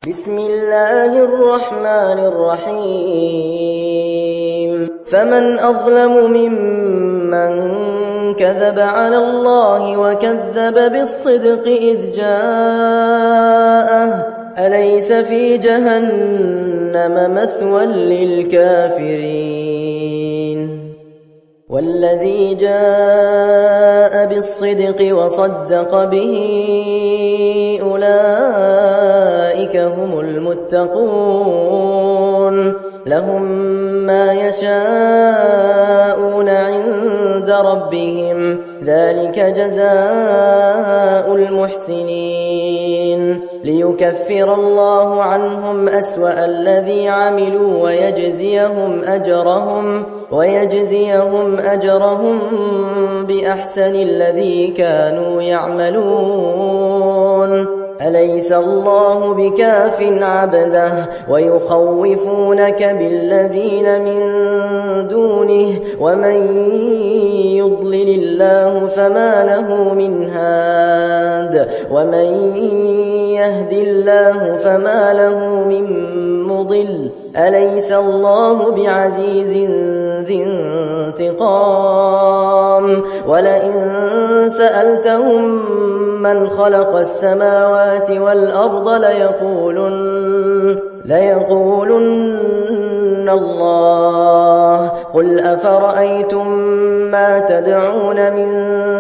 بسم الله الرحمن الرحيم فمن أظلم ممن كذب على الله وكذب بالصدق إذ جاءه أليس في جهنم مثوى للكافرين والذي جاء بالصدق وصدق به أولئك هم المتقون لهم ما يشاءون عند ربهم ذلك جزاء المحسنين ليكفر الله عنهم أسوأ الذي عملوا ويجزيهم أجرهم بأحسن الذي كانوا يعملون أليس الله بكاف عبده ويخوفونك بالذين من دونه ومن يضلل الله فما له من هاد ومن يهد الله فما له من مضل أليس الله بعزيز ذي انتقام ولئن سألتهم من خلق السماوات والأرض ليقولن الله قل أفرأيتم ما تدعون من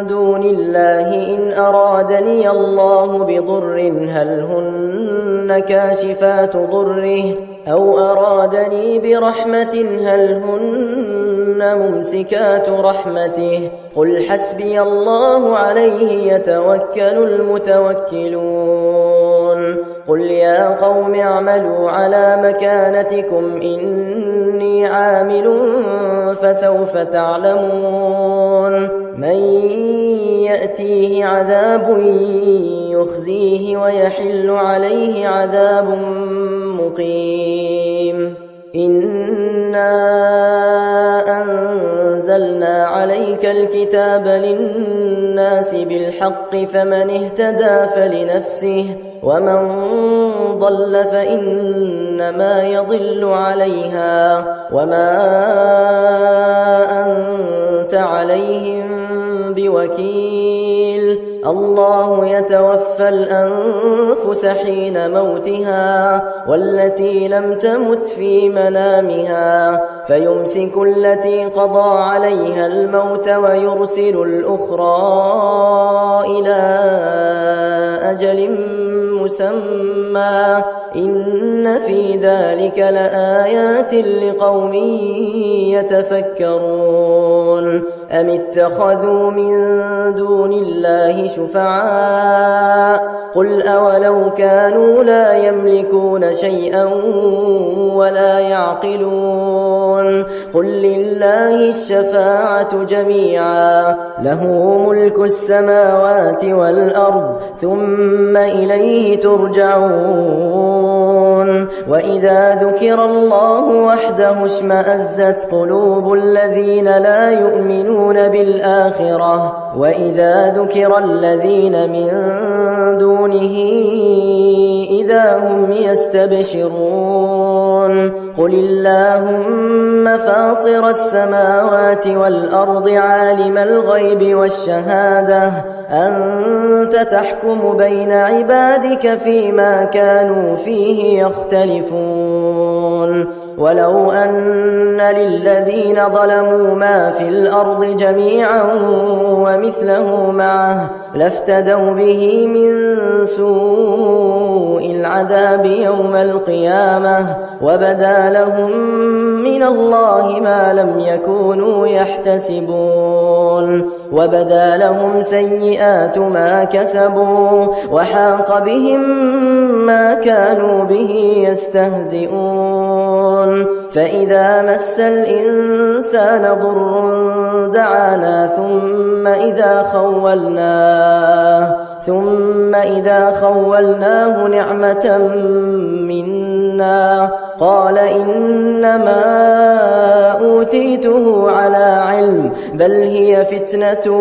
دون الله إن أرادني الله بضر هل هن كاشفات ضره أو أرادني برحمة هل هن ممسكات رحمته قل حسبي الله عليه يتوكل المتوكلون قل يا قوم اعملوا على مكانتكم إني عامل فسوف تعلمون من يأتيه عذاب يخزيه ويحل عليه عذاب مقيم إنا أنزلنا عليك الكتاب للناس بالحق فمن اهتدى فلنفسه ومن ضل فإنما يضل عليها وما أنت عليهم بوكيل الله يتوفى الأنفس حين موتها والتي لم تمت في منامها فيمسك التي قضى عليها الموت ويرسل الأخرى إلى أجل مسمى إن في ذلك لآيات لقوم يتفكرون أم اتخذوا من دون الله شفعاء قل أولو كانوا لا يملكون شيئا ولا يعقلون قل لله الشفاعة جميعا له ملك السماوات والأرض ثم إليه ترجعون وإذا ذكر الله وحده اشمأزت قلوب الذين لا يؤمنون بالآخرة وإذا ذكر الذين من دونه إذا هم يستبشرون قل اللهم فاطر السماوات والأرض عالم الغيب والشهادة أنت تحكم بين عبادك فيما كانوا فيه يختلفون ولو أن للذين ظلموا ما في الأرض جميعا ومثله معه لافتدوا به من سوء العذاب يوم القيامة وبدا لهم من الله ما لم يكونوا يحتسبون وبدا لهم سيئات ما كسبوا وحاق بهم ما كانوا به يستهزئون فإذا مس الإنسان ضر دعانا ثم إذا ثم إذا خولناه نعمة منا قال إنما أوتيته على علم بل هي فتنة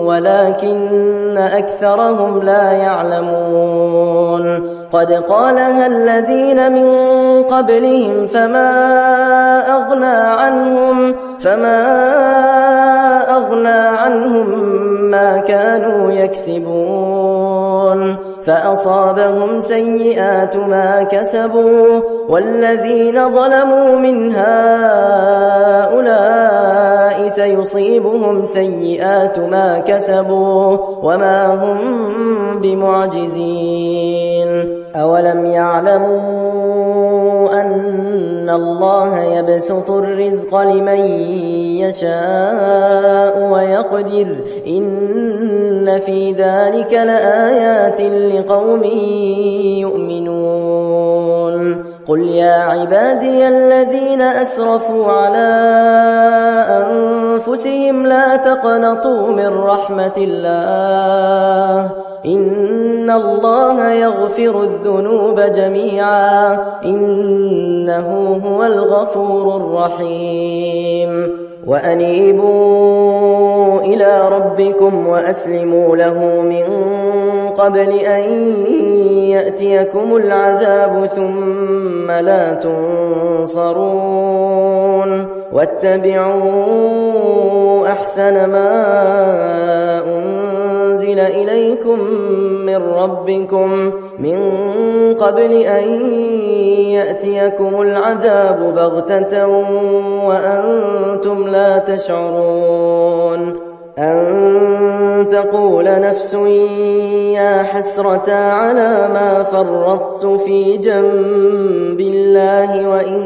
ولكن أكثرهم لا يعلمون قد قالها الذين من قبلهم فما أغنى عنهم ما كانوا يكسبون فأصابهم سيئات ما كسبوا والذين ظلموا من هؤلاء سيصيبهم سيئات ما كسبوا وما هم بمعجزين أولم يعلموا أن الله يبسط الرزق لمن يشاء ويقدر إن في ذلك لآيات لقوم يؤمنون قل يا عبادي الذين أسرفوا على أنفسهم لا تقنطوا من رحمة الله إن الله يغفر الذنوب جميعا إنه هو الغفور الرحيم وأنيبوا إلى ربكم وأسلموا له من قبل أن يأتيكم العذاب ثم لا تنصرون واتبعوا أحسن ما أنزل إليكم من ربكم من قبل أن يأتيكم العذاب بغتة وأنتم لا تشعرون أن تقول نفس يا حسرة على ما فرطت في جنب الله وإن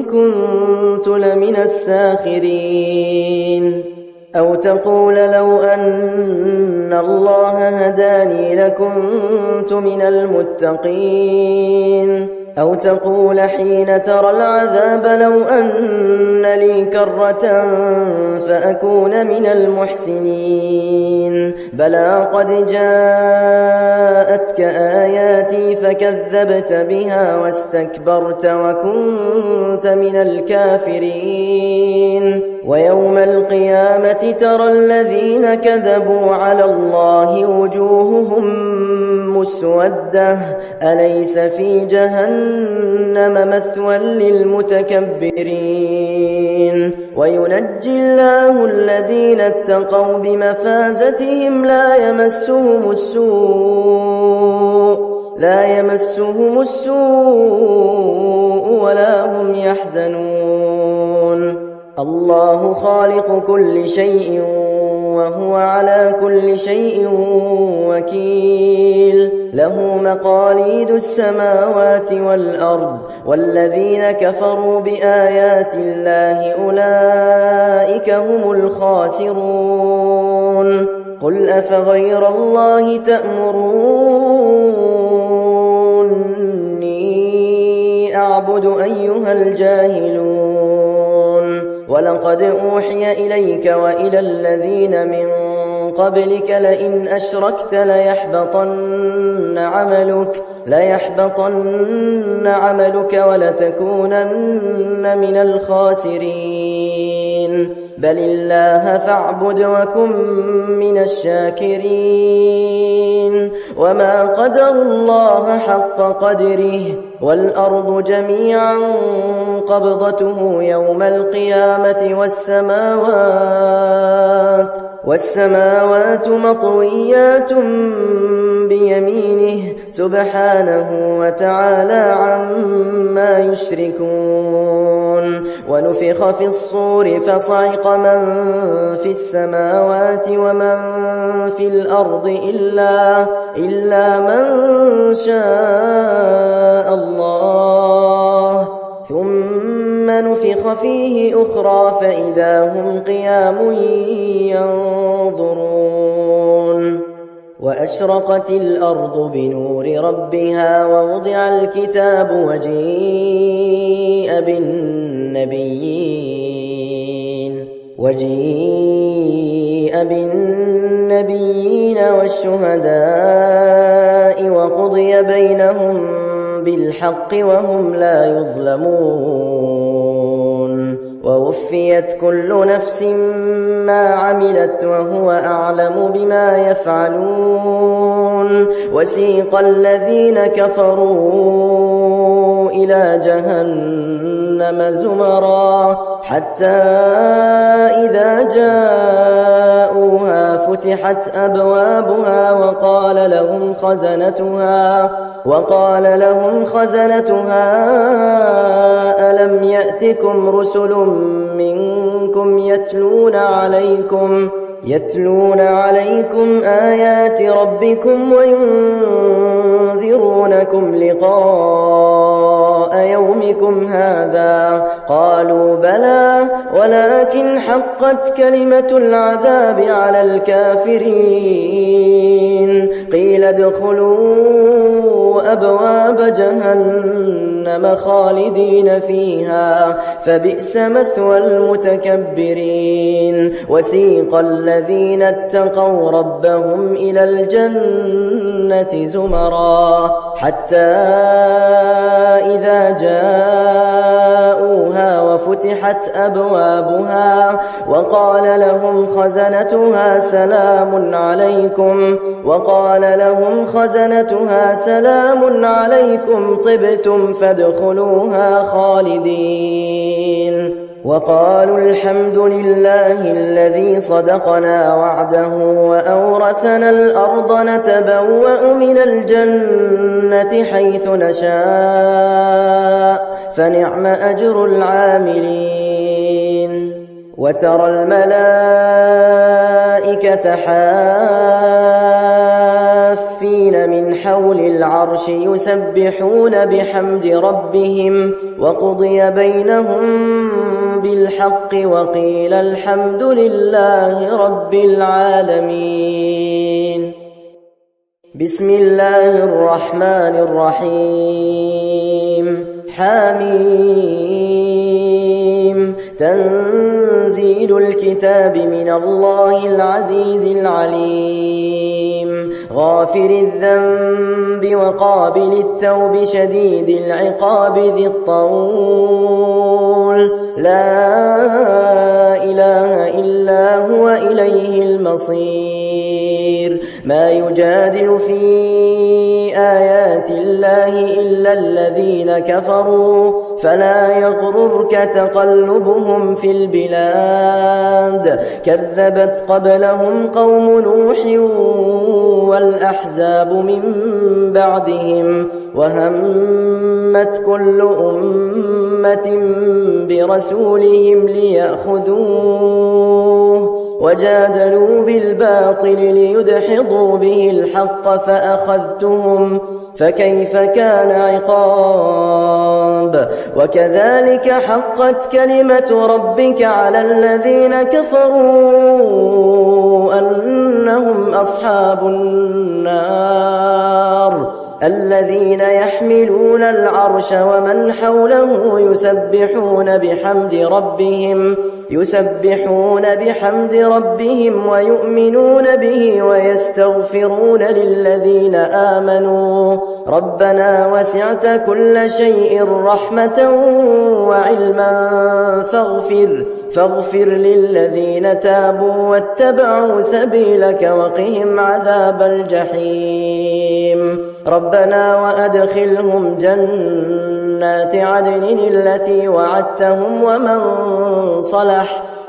كنت لمن الساخرين أو تقول لو أن الله هداني لكنت من المتقين أو تقول حين ترى العذاب لو أن لي كرة فأكون من المحسنين بلى قد جاءتك آياتي فكذبت بها واستكبرت وكنت من الكافرين ويوم القيامة ترى الذين كذبوا على الله وجوههم مسودة أليس في جهنم مثوى للمتكبرين وينجي الله الذين اتقوا بمفازتهم لا يمسهم السوء ولا هم يحزنون الله خالق كل شيء وهو على كل شيء وكيل له مقاليد السماوات والأرض والذين كفروا بآيات الله أولئك هم الخاسرون قل أفغير الله تأمروني أعبد أيها الجاهلون ولقد أوحي إليك وإلى الذين من قبلك لئن أشركت ليحبطن عملك ولتكونن من الخاسرين بل الله فاعبد وكن من الشاكرين وما قدروا الله حق قدره والأرض جميعا قبضته يوم القيامة والسماوات مطويات بيمينه سبحانه وتعالى عما يشركون ونفخ في الصور فصعق من في السماوات ومن في الأرض إلا من شاء الله ثم نفخ فيه أخرى فإذا هم قيام ينظرون وأشرقت الأرض بنور ربها ووضع الكتاب وجيء بالنبيين وجيء بالنبيين والشهداء وقضي بينهم بالحق وهم لا يظلمون ووفيت كل نفس ما عملت وهو أعلم بما يفعلون وسيق الذين كفروا إلى جهنم زمرا حتى إذا جاءوها فتحت أبوابها وقال لهم خزنتها ألم يأتكم رسل منكم يتلون عليكم آيات ربكم وينذرونكم لقاء يومكم هذا قالوا بلى ولكن حقت كلمة العذاب على الكافرين قيل ادخلوا أبواب جهنم خالدين فيها فبئس مثوى المتكبرين وسيق الذين اتقوا ربهم إلى الجنة زمرا حتى إذا جاءوها وفتحت أبوابها وقال لهم خزنتها سلام عليكم طبتم فادخلوها خالدين وقالوا الحمد لله الذي صدقنا وعده وأورثنا الأرض نتبوأ من الجنة حيث نشاء فنعم أجر العاملين وترى الملائكة حافين من حول العرش يسبحون بحمد ربهم وقضي بينهم بالحق وقيل الحمد لله رب العالمين. بسم الله الرحمن الرحيم. حميم. تنزيل الكتاب من الله العزيز العليم غافر الذنب وقابل التوب شديد العقاب ذي الطول لا إله إلا هو إليه المصير. ما يجادل في آيات الله إلا الذين كفروا فلا يغررك تقلبهم في البلاد. كذبت قبلهم قوم نوح والأحزاب من بعدهم وهمت كل أمة برسولهم ليأخذوه وجادلوا بالباطل ليدحضوا به الحق فأخذتهم فكيف كان عقاب. وكذلك حقت كلمة ربك على الذين كفروا أنهم أصحاب النار الذين يحملون العرش ومن حوله يسبحون بحمد ربهم ويؤمنون به ويستغفرون للذين آمنوا ربنا وسعت كل شيء رحمة وعلما فاغفر للذين تابوا واتبعوا سبيلك وقهم عذاب الجحيم. ربنا وأدخلهم جنات عدن التي وعدتهم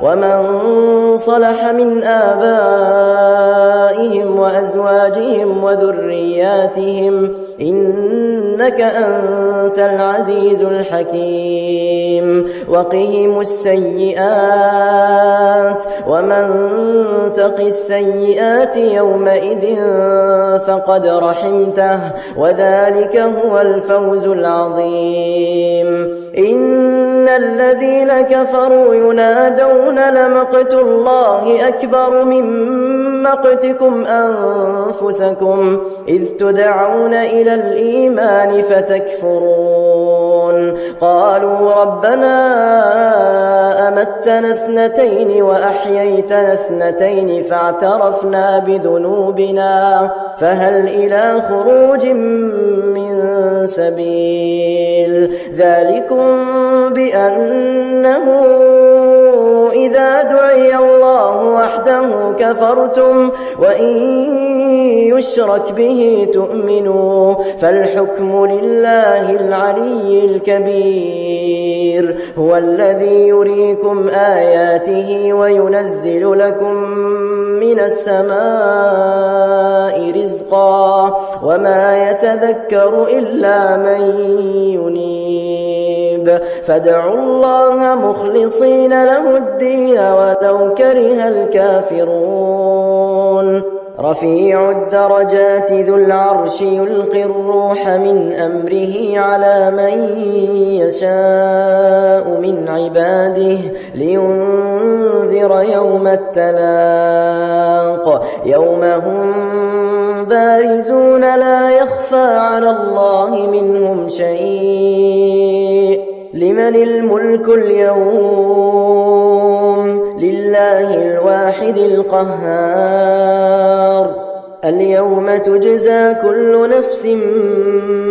ومن صلح من آبائهم وأزواجهم وذرياتهم إنك أنت العزيز الحكيم. وقهم السيئات ومن تق السيئات يومئذ فقد رحمته وذلك هو الفوز العظيم. إن الذين كفروا ينادون تقولون لمقت الله أكبر من مقتكم أنفسكم إذ تدعون إلى الإيمان فتكفرون قالوا ربنا أمتنا اثنتين وأحييتنا اثنتين فاعترفنا بذنوبنا فهل إلى خروج من سبيل ذلكم بأنه إذا دعي الله وحده كفرتم وإن يشرك به تؤمنوا فالحكم لله العلي الكبير هو الذي يريكم آياته وينزل لكم من السماء رزقا وما يتذكر إلا من ينيب فادعوا الله مخلصين له الدين ولو كره الكافرون رفيع الدرجات ذو العرش يلقي الروح من أمره على من يشاء من عباده لينذر يوم التلاق يوم هم بارزون لا يخفى على الله منهم شيء لمن الملك اليوم لله الواحد القهار اليوم تجزى كل نفس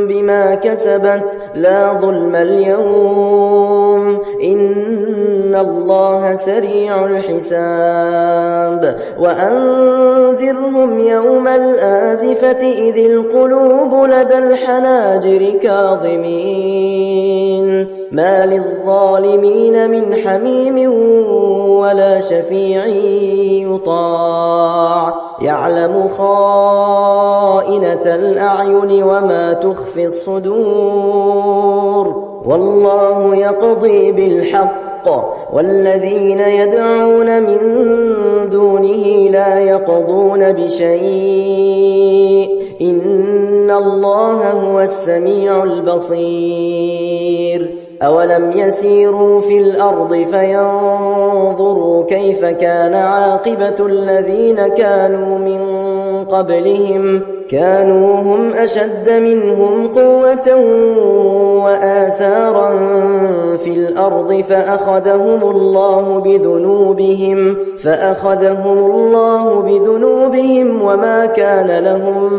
بما كسبت لا ظلم اليوم إن الله سريع الحساب وأنذرهم يوم الآزفة إذ القلوب لدى الحناجر كاظمين ما للظالمين من حميم ولا شفيع يطاع يعلم خائنة الأعين وما تخفي الصدور والله يقضي بالحق والذين يدعون من دونه لا يقضون بشيء إن الله هو السميع البصير أولم يسيروا في الأرض فينظروا كيف كان عاقبة الذين كانوا من قبلهم كانوا هم أشد منهم قوة وآثارا في الأرض فأخذهم الله بذنوبهم وما كان لهم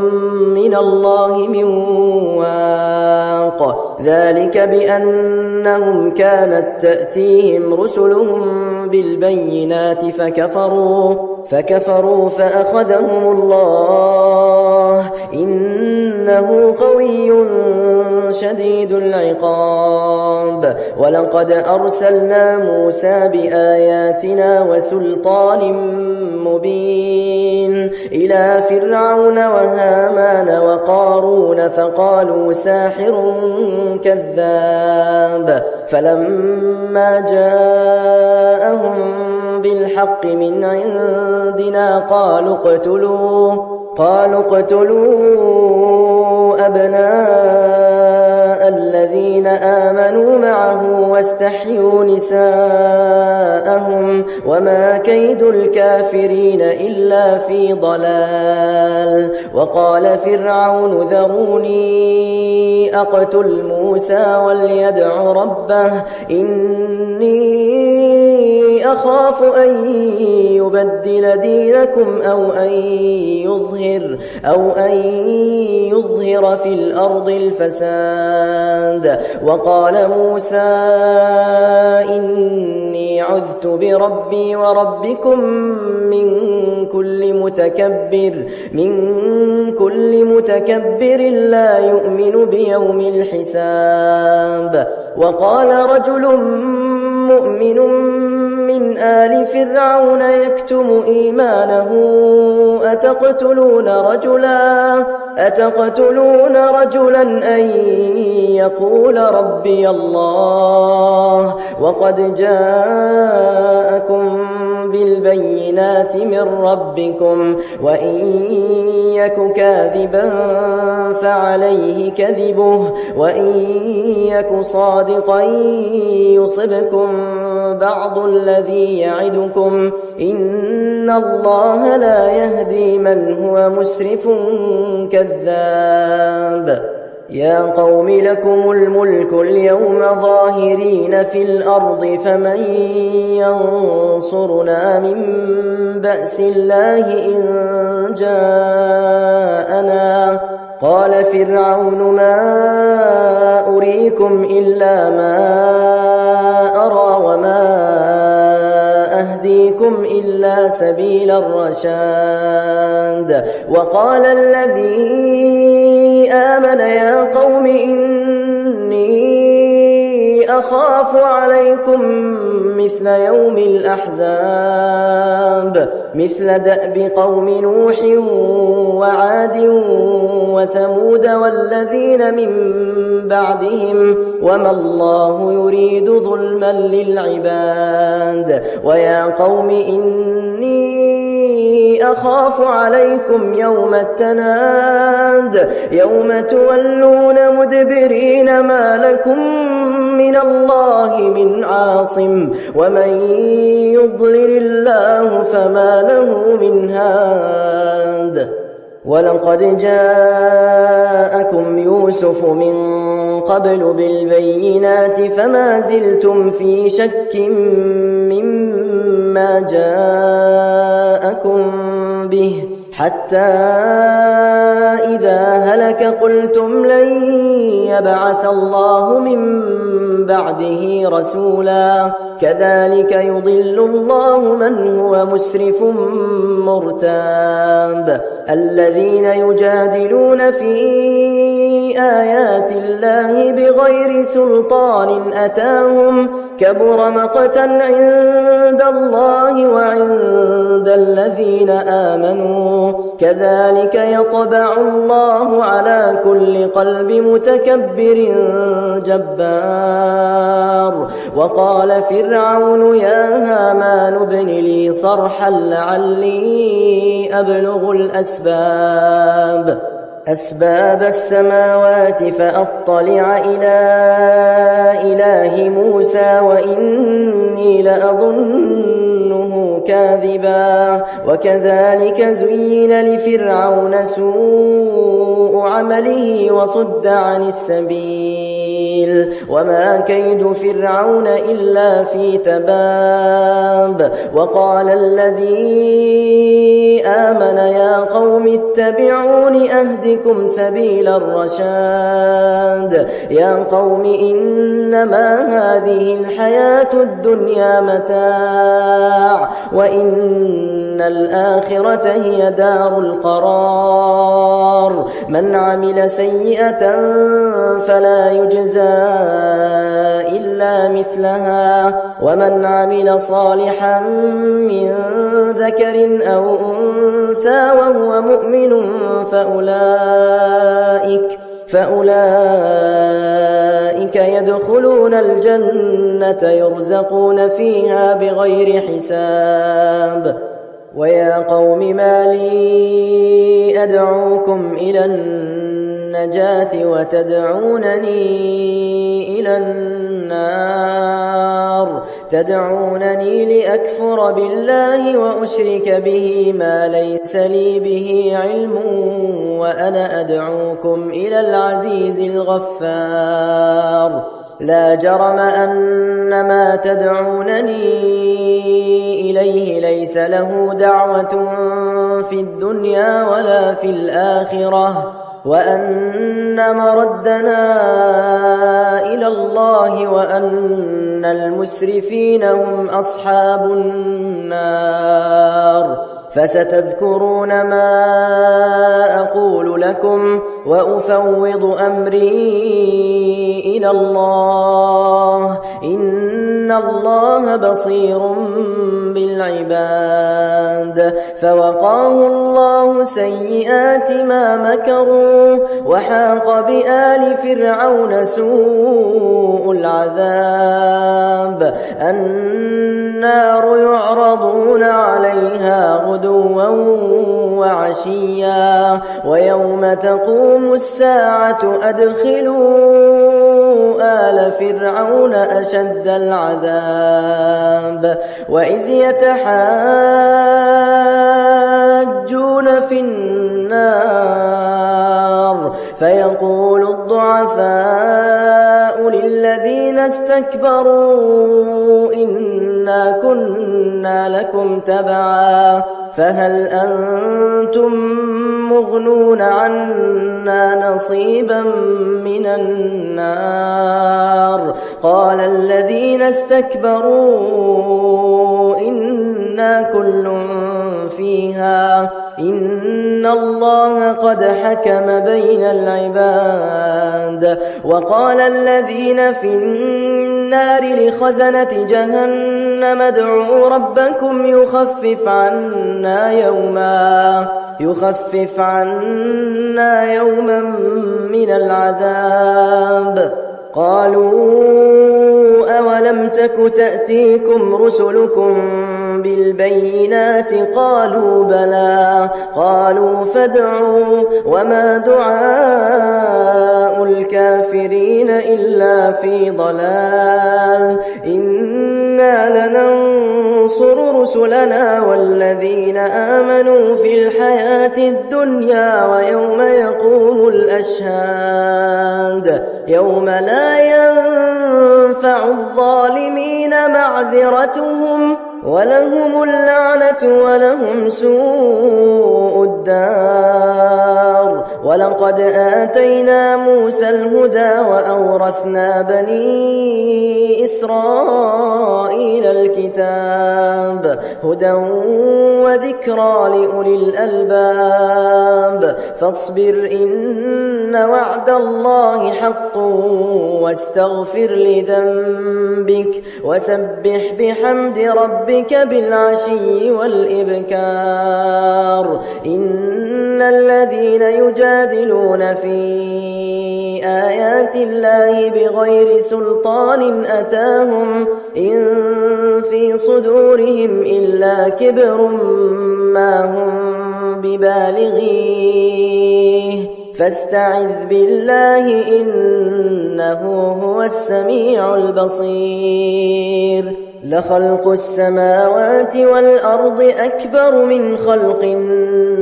من الله من واق ذلك بأنهم كانت تأتيهم رسلهم بالبينات فكفروا فأخذهم الله إنه قوي شديد العقاب ولقد أرسلنا موسى بآياتنا وسلطان مبين إلى فرعون وهامان وقارون فقالوا ساحر كذاب فلما جاءهم بالحق من عندنا قالوا اقتلوا أبناء الذين آمنوا معه واستحيوا نساءهم وما كيد الكافرين إلا في ضلال وقال فرعون ذروني أقتل موسى وليدع ربه إني أخاف أن يبدل دينكم أو أن يظهر في الأرض الفساد وقال موسى إني عذت بربي وربكم من كل متكبر لا يؤمن بيوم الحساب وقال رجل مؤمن من آل فرعون يكتم إيمانه أتقتلون رجلا أن يقول ربي الله وقد جاءكم بالبينات من ربكم وإن يك كاذبا فعليه كذبه وإن يك صادقا يصبكم بعض الذي يعدكم إن الله لا يهدي من هو مسرف كذاب. يا قوم لكم الملك اليوم ظاهرين في الأرض فمن ينصرنا من بأس الله إن جاءنا قال فرعون ما أريكم إلا ما أرى وما أهديكم إلا سبيل الرشاد. وقال الذي آمن يا قوم إني أخاف عليكم مثل يوم الأحزاب مثل دأب قوم نوح وعاد وثمود والذين من بعدهم وما الله يريد ظلما للعباد. ويا قوم إني أخاف عليكم يوم التناد يوم تولون مدبرين ما لكم من الله من عاصم ومن يضلل الله فما له من هاد. ولقد جاءكم يوسف من قبل بالبينات فما زلتم في شك مما جاءكم به حتى إذا هلك قلتم لن يبعث الله من بعده رسولا كذلك يضل الله من هو مسرف مرتاب. الذين يجادلون في آيات الله بغير سلطان أتاهم كبر مقتا عند الله وعند الذين آمنوا كذلك يطبع الله على كل قلب متكبر جبار. وقال فرعون يا هامان ابن لي صرحا لعلي أبلغ أسباب السماوات فأطلع إلى إله موسى وإني لأظنه كاذبا. وكذلك زين لفرعون سوء عمله وصد عن السبيل وما كيد فرعون إلا في تباب. وقال الذي آمن يا قوم اتبعون أهدكم سبيل الرشاد. يا قوم إنما هذه الحياة الدنيا متاع وإن الآخرة هي دار القرار. من عمل سيئة فلا يجزى إلا مثلها ومن عمل صالحا من ذكر أو أنثى وهو مؤمن فأولئك يدخلون الجنة يرزقون فيها بغير حساب. ويا قوم ما لي أدعوكم إلى النجاة وتدعونني إلى النار تدعونني لأكفر بالله وأشرك به ما ليس لي به علم وأنا أدعوكم إلى العزيز الغفار. لا جرم أن ما تدعونني إليه ليس له دعوة في الدنيا ولا في الآخرة وأن مردنا إلى الله وأن المسرفين هم أصحاب النار. فستذكرون ما أقول لكم وأفوض أمري إلى الله إن الله بصير بالعباد. فوقاه الله سيئات ما مكروا وحاق بآل فرعون سوء العذاب. النار يعرضون عليها غدوا وعشيا ويوم تقوم الساعة أدخلوا آل فرعون أشد العذاب. وإذ يتحاجون في النار فيقول الضعفاء للذين استكبروا إنا كنا لكم تبعا فهل أنتم مغنون عنا نصيبا من النار؟ قال الذين استكبروا إنا كل فيها إن الله قد حكم بين العباد. وقال الذين في النار لخزنة جهنم ادعوا ربكم يخفف عنا يوما من العذاب. قالوا أولم تك تأتيكم رسلكم بالبينات قالوا بلى قالوا فادعوا وما دعاء الكافرين إلا في ضلال. إنا لننصر رسلنا والذين آمنوا في الحياة الدنيا ويوم يقوم الأشهاد يوم لا ينفع الظالمين معذرتهم ولهم اللعنة ولهم سوء الدار. ولقد آتينا موسى الهدى وأورثنا بني إسرائيل الكتاب هدى وذكرى لأولي الألباب. فاصبر إن وعد الله حق واستغفر لذنبك وسبح بحمد ربك بالعشي والإبكار. إن الذين يجادلون في آيات الله بغير سلطان أتاهم إن في صدورهم إلا كبر ما هم ببالغيه فاستعذ بالله إنه هو السميع البصير. لخلق السماوات والأرض أكبر من خلق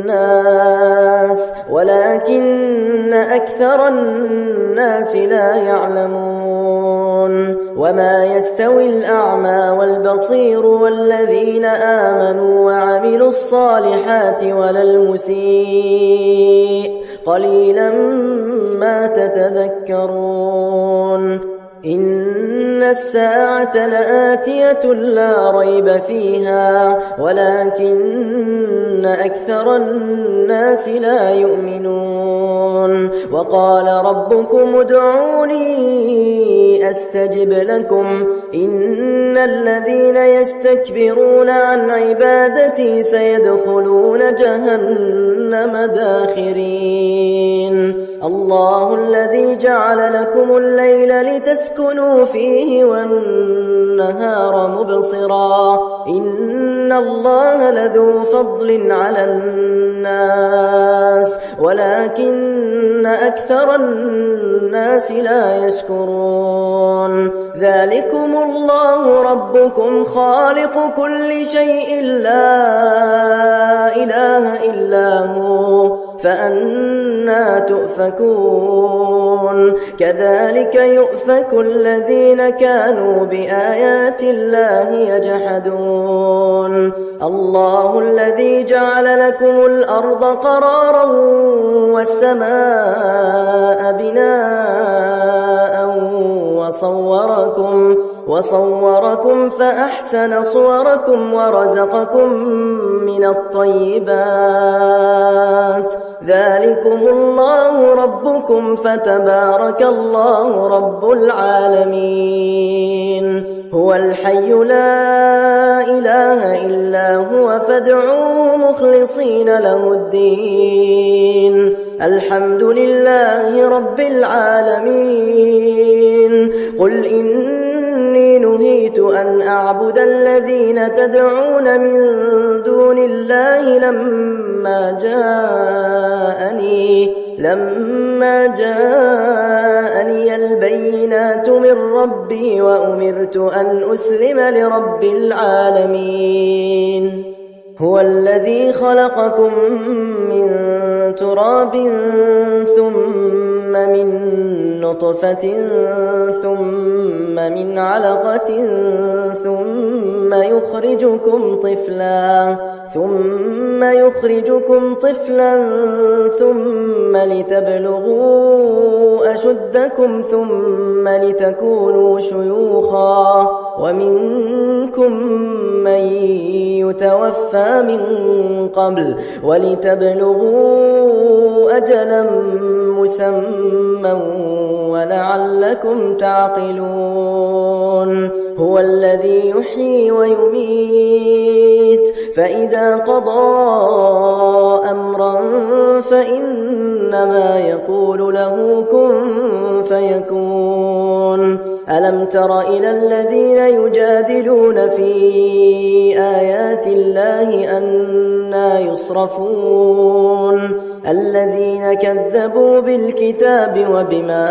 الناس ولكن أكثر الناس لا يعلمون. وما يستوي الأعمى والبصير والذين آمنوا وعملوا الصالحات ولا المسيء قليلا ما تتذكرون. إن الساعة لآتية لا ريب فيها ولكن أكثر الناس لا يؤمنون. وقال ربكم ادعوني أستجب لكم إن الذين يستكبرون عن عبادتي سيدخلون جهنم داخرين. الله الذي جعل لكم الليل لتسكنوا فيه والنهار مبصرا إن الله لذو فضل على الناس ولكن أكثر الناس لا يشكرون. ذلكم الله ربكم خالق كل شيء لا إله إلا هو فأنى تؤفكون. كذلك يؤفك الذين كانوا بآيات الله يجحدون. الله الذي جعل لكم الأرض قرارا والسماء بناء وصوركم فأحسن صوركم ورزقكم من الطيبات ذلكم الله ربكم فتبارك الله رب العالمين هو الحي لا إله إلا هو فادعوه مخلصين له الدين الحمد لله رب العالمين قل إني نهيت أن أعبد الذين تدعون من دون الله لما جاءني البينات من ربي وأمرت أن أسلم لرب العالمين هو الذي خلقكم من تراب ثم من نطفة ثم من علقة ثم يخرجكم طفلا ثم لتبلغوا أشدكم ثم لتكونوا شيوخا ومنكم من يتوفى من قبل ولتبلغوا أجلا مسمى ولعلكم تعقلون هو الذي يحيي ويميت فإذا قضى أمرا فإنما يقول له كن فيكون ألم تر إلى الذين يجادلون في آيات الله أنى يصرفون الذين كذبوا بالكتاب وبما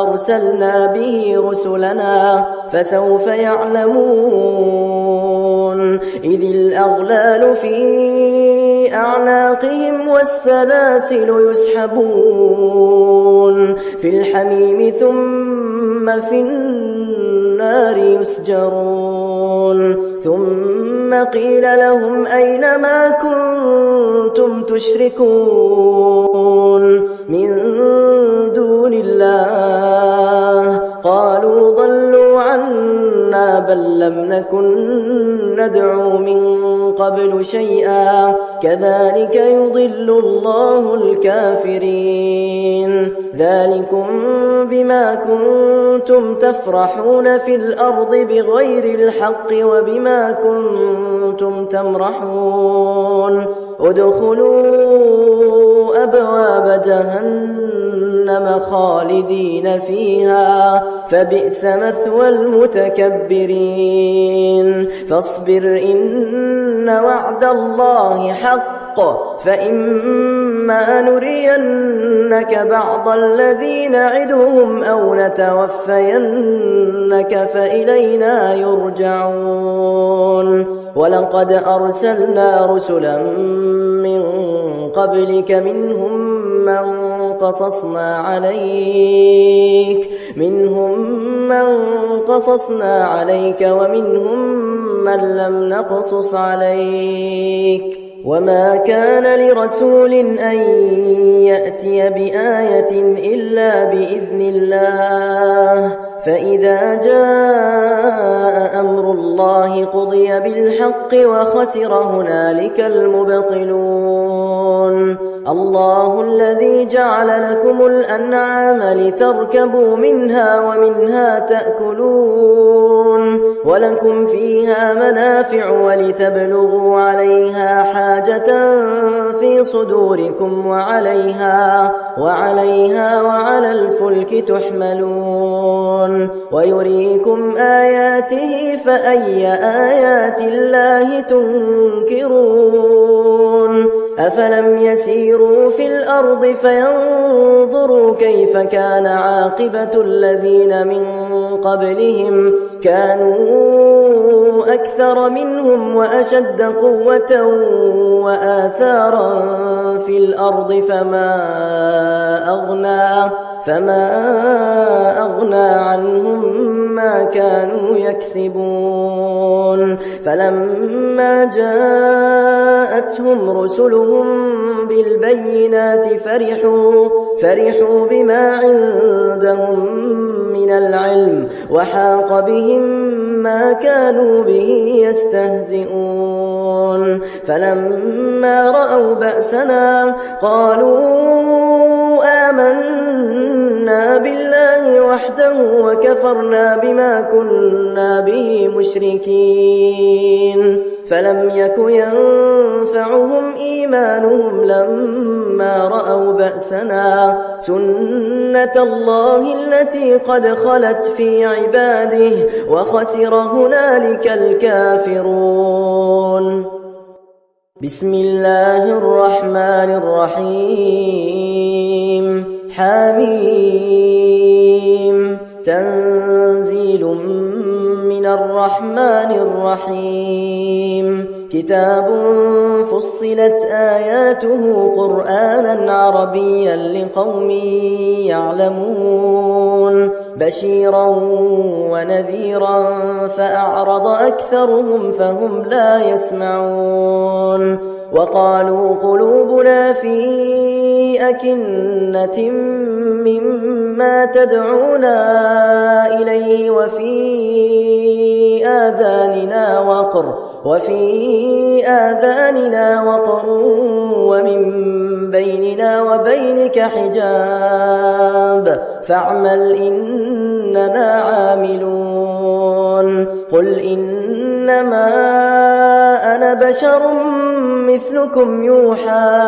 أرسلنا به رسلنا فسوف يعلمون إذ الأغلال في أعناقهم والسلاسل يسحبون في الحميم ثم في النار يسجرون ثم قيل لهم أين ما كنتم تشركون من دون الله قالوا ضلوا عنا بل لم نكن ندعو من قبل شيئا كذلك يضل الله الكافرين ذلكم بما كنتم تفرحون في الأرض بغير الحق وبما كنتم تمرحون ادخلوا أبواب جهنم خالدين فيها فبئس مثوى المتكبرين فاصبر إن وعد الله حق فإما نرينك بعض الذي نعدهم أو نتوفينك فإلينا يرجعون ولقد أرسلنا رسلا من قبلك منهم من قصصنا عليك ومنهم من لم نقصص عليك وما كان لرسول أن يأتي بآية إلا بإذن الله فإذا جاء أمر الله قضي بالحق وخسر هنالك المبطلون الله الذي جعل لكم الأنعام لتركبوا منها ومنها تأكلون ولكم فيها منافع ولتبلغوا عليها حاجة في صدوركم وعليها وعلى الفلك تحملون ويريكم آياته فأي آيات الله تنكرون أفلم يسيروا في الأرض فينظروا كيف كان عاقبة الذين من قبلهم كانوا أكثر منهم وأشد قوة وآثارا في الأرض فما أغنى عنهم ما كانوا يكسبون فلما جاءتهم رسلهم رسلهم بالبينات فرحوا بما عندهم من العلم وحاق بهم ما كانوا به يستهزئون فلما رأوا بأسنا قالوا آمنا بالله وحده وكفرنا بما كنا به مشركين فلم يك ينفعهم إيمانهم لما رأوا بأسنا سنة الله التي قد خلت في عباده وخسر هنالك الكافرون. بسم الله الرحمن الرحيم. حميم. تنزيل من الرحمن الرحيم. كتاب فصلت آياته قرآنا عربيا لقوم يعلمون بشيرا ونذيرا فأعرض أكثرهم فهم لا يسمعون وقالوا قلوبنا في أكنة مما تدعونا إليه وفي آذاننا وقر ومن بيننا وبينك حجاب فاعمل إننا عاملون. قل إنما أنا بشر مثلكم يوحى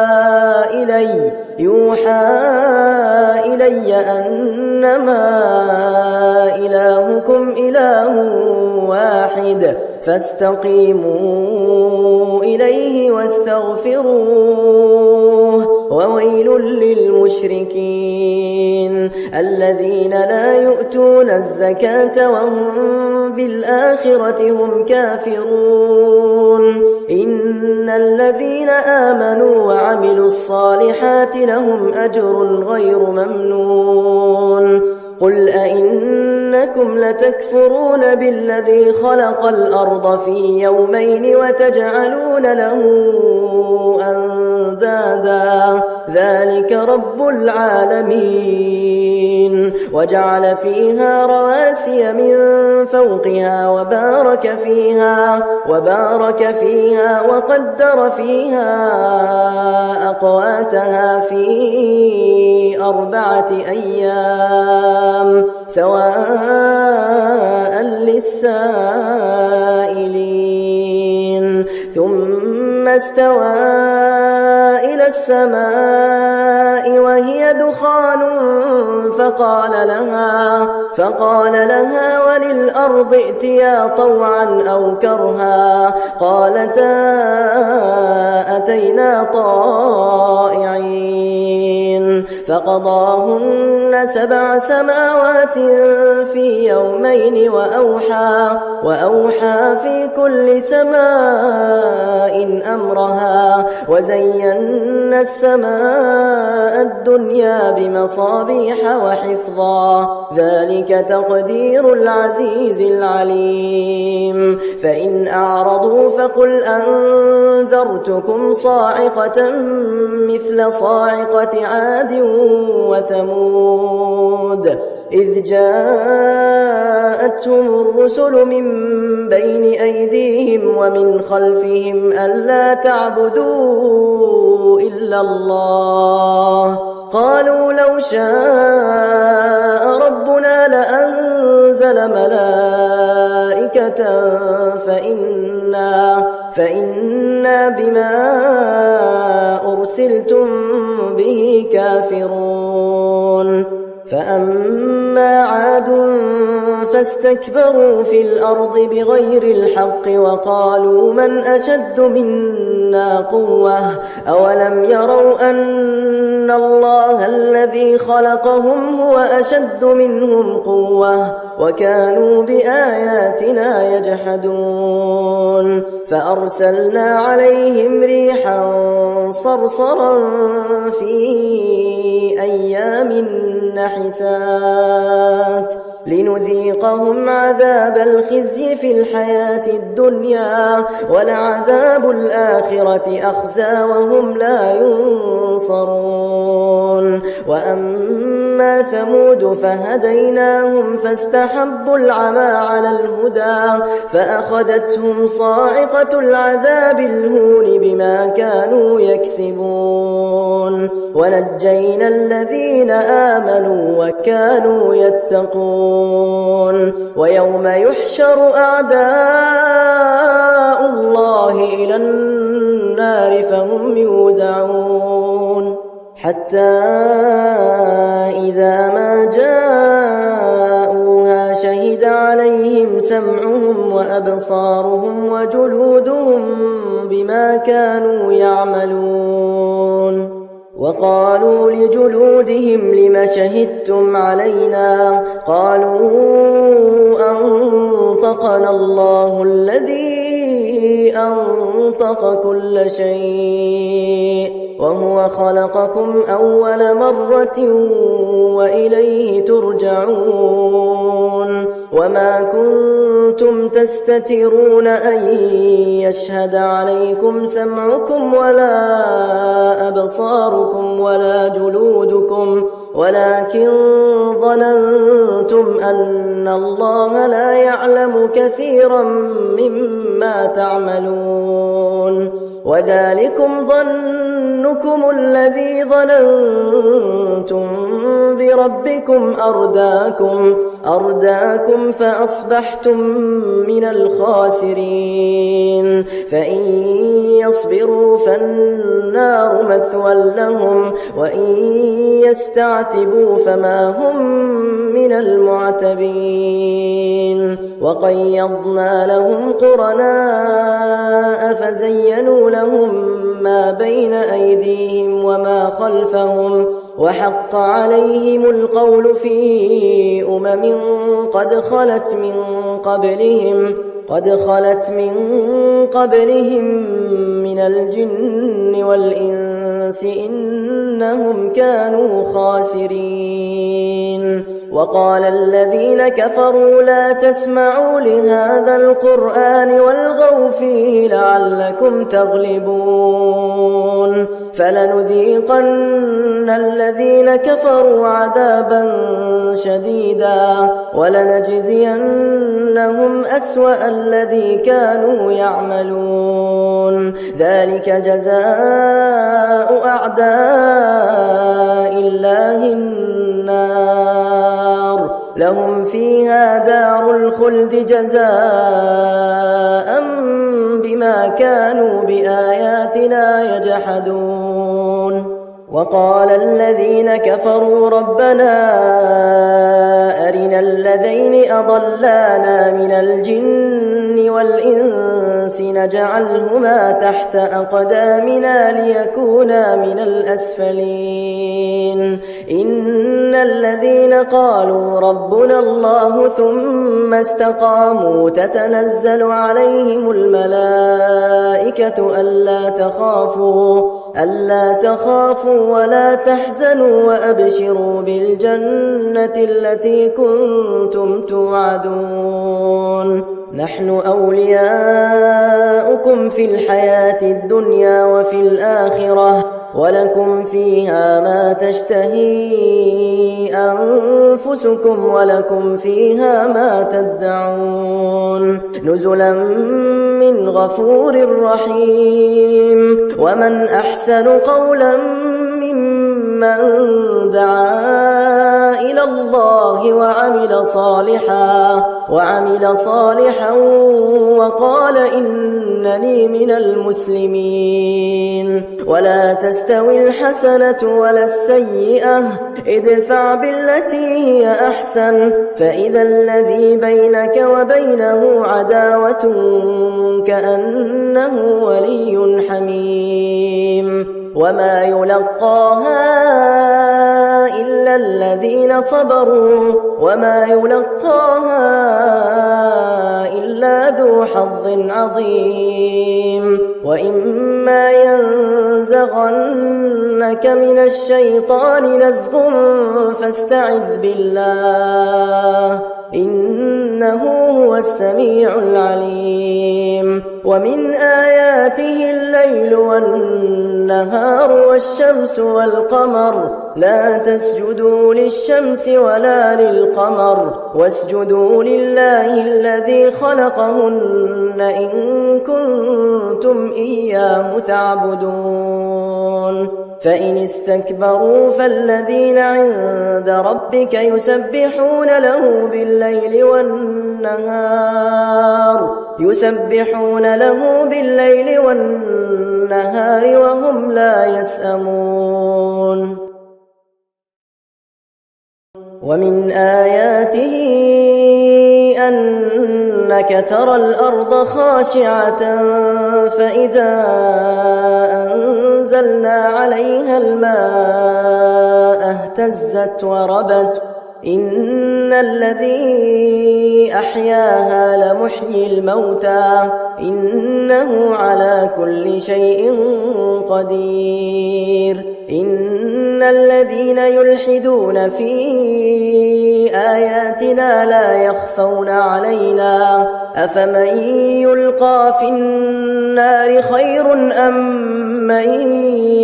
إلي أنما إلهكم إله واحد فاستقيموا إليه واستغفروه وويل للمشركين الذين لا يؤتون الزكاة وهم بالآخرة هم كافرون. إن الذين آمنوا وعملوا الصالحات لهم أجر غير ممنون. قل أئنكم لتكفرون بالذي خلق الأرض في يومين وتجعلون له أندادا ذلك رب العالمين. وجعل فيها رواسي من فوقها وبارك فيها وقدر فيها أقواتها في 4 أيام سواء للسائلين. ثم استوى إلى السماء وهي دخان فقال لها وللأرض ائتيا طوعا أو كرها قالتا أتينا طائعين. فقضاهن 7 سماوات في يومين وأوحى في كل سماء أمرها وزينا السماء الدنيا بمصابيح وحفظا ذلك تقدير العزيز العليم. فإن أعرضوا فقل أنذرتكم صاعقة مثل صاعقة عاد وثمود إذ جاءتهم الرسل من بين أيديهم ومن خلفهم ألا تعبدوا إلا الله قالوا لو شاء ربنا لأنزل ملائكة فإنا بما أرسلتم به كافرون. فأما عاد فاستكبروا في الأرض بغير الحق وقالوا من أشد منا قوة أولم يروا أن الله الذي خلقهم هو أشد منهم قوة وكانوا بآياتنا يجحدون. فأرسلنا عليهم ريحا صرصرا في أيام نحسات لنذيقهم عذاب الخزي في الحياة الدنيا ولعذاب الآخرة أخزى وهم لا ينصرون. وأما ثمود فهديناهم فاستحبوا العمى على الهدى فأخذتهم صاعقة العذاب الهون بما كانوا يكسبون. ونجينا الذين آمنوا وكانوا يتقون. ويوم يحشر أعداء الله إلى النار فهم يوزعون حتى إذا ما جاءوها شهد عليهم سمعهم وأبصارهم وجلودهم بما كانوا يعملون. وقالوا لجلودهم لم شهدتم علينا؟ قالوا أنطقنا الله الذي أنطق كل شيء وهو خلقكم أول مرة وإليه ترجعون. وما كنتم تستترون أن يشهد عليكم سمعكم ولا أبصاركم ولا جلودكم ولكن ظننتم أن الله لا يعلم كثيرا مما تعملون. وذلكم ظنكم الذي ظننتم بربكم أرداكم فأصبحتم من الخاسرين. فإن يصبروا فالنار مثوى لهم وإن يستعتبوا فما هم من المعتبين. وقيضنا لهم قرناء فزينوا لهم ما بين أيديهم وما خلفهم وحق عليهم القول في قد خلت من قبلهم من الجن والإنس إنهم كانوا خاسرين. وقال الذين كفروا لا تسمعوا لهذا القرآن والغوا فيه لعلكم تغلبون. فلنذيقن الذين كفروا عذابا شديدا ولنجزينهم أسوأ الذي كانوا يعملون. ذلك جزاء أعداء الله النار لهم فيها دار الخلد جزاء بما كانوا بآياتنا يجحدون. وقال الذين كفروا ربنا أرنا الذين أضلانا من الجن والإنس نجعلهما تحت أقدامنا ليكونا من الأسفلين. إن الذين قالوا ربنا الله ثم استقاموا تتنزل عليهم الملائكة ألا تخافوا ولا تحزنوا وأبشروا بالجنة التي كنتم توعدون. نحن أولياؤكم في الحياة الدنيا وفي الآخرة ولكم فيها ما تشتهي أنفسكم ولكم فيها ما تدعون نزلا من غفور رحيم. ومن أحسن قولا ممن دعا إلى الله وعمل صالحا وقال إنني من المسلمين. ولا تستوي الحسنة ولا السيئة ادفع بالتي هي أحسن فإذا الذي بينك وبينه عداوة كأنه ولي حميم. وما يلقاها إلا الذين صبروا وما يلقاها إلا ذو حظ عظيم. وإما ينزغنك من الشيطان نزغ فاستعذ بالله إنه هو السميع العليم ومن آياته الليل والنهار والشمس والقمر لا تسجدوا للشمس ولا للقمر واسجدوا لله الذي خلقهن إن كنتم إياه تعبدون فإن استكبروا فالذين عند ربك يسبحون له بالليل والنهار وهم لا يسأمون ومن آياته أنك ترى الأرض خاشعة فإذا أنزلنا عليها الماء اهتزت وربت إن الذي أحياها لمحيي الموتى إنه على كل شيء قدير إن الذين يلحدون في آياتنا لا يخفون علينا أفمن يلقى في النار خير أم من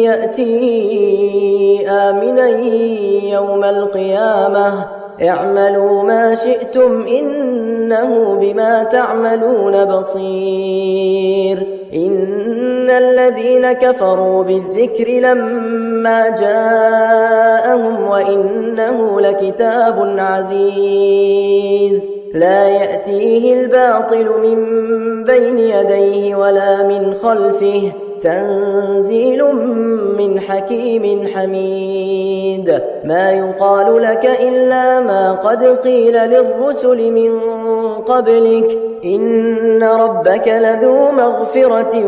يأتي آمنا يوم القيامة اعملوا ما شئتم إنه بما تعملون بصير إن الذين كفروا بالذكر لما جاءهم وإنه لكتاب عزيز لا يأتيه الباطل من بين يديه ولا من خلفه تنزيل من حكيم حميد ما يقال لك إلا ما قد قيل للرسل من قبلك إن ربك لذو مغفرة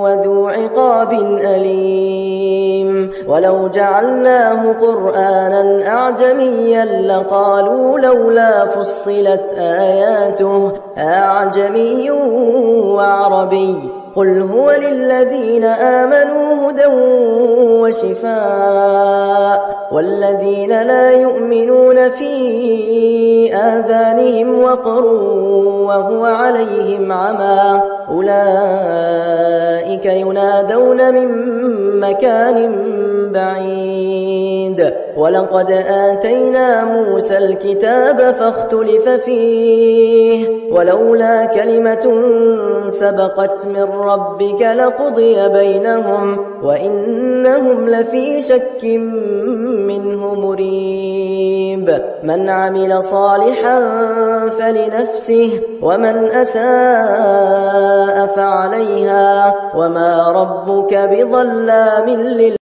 وذو عقاب أليم ولو جعلناه قرآنا أعجميا لقالوا لولا فصلت آياته أعجمي وعربي قل هو للذين آمنوا هدى وشفاء والذين لا يؤمنون في آذانهم وقر وهو عليهم عمى أولئك ينادون من مكان بعيد ولقد آتينا موسى الكتاب فاختلف فيه ولولا كلمة سبقت من ربك لقضي بينهم وإنهم لفي شك منه مريب من عمل صالحا فلنفسه ومن أساء فعليها وما ربك بظلام للعبيد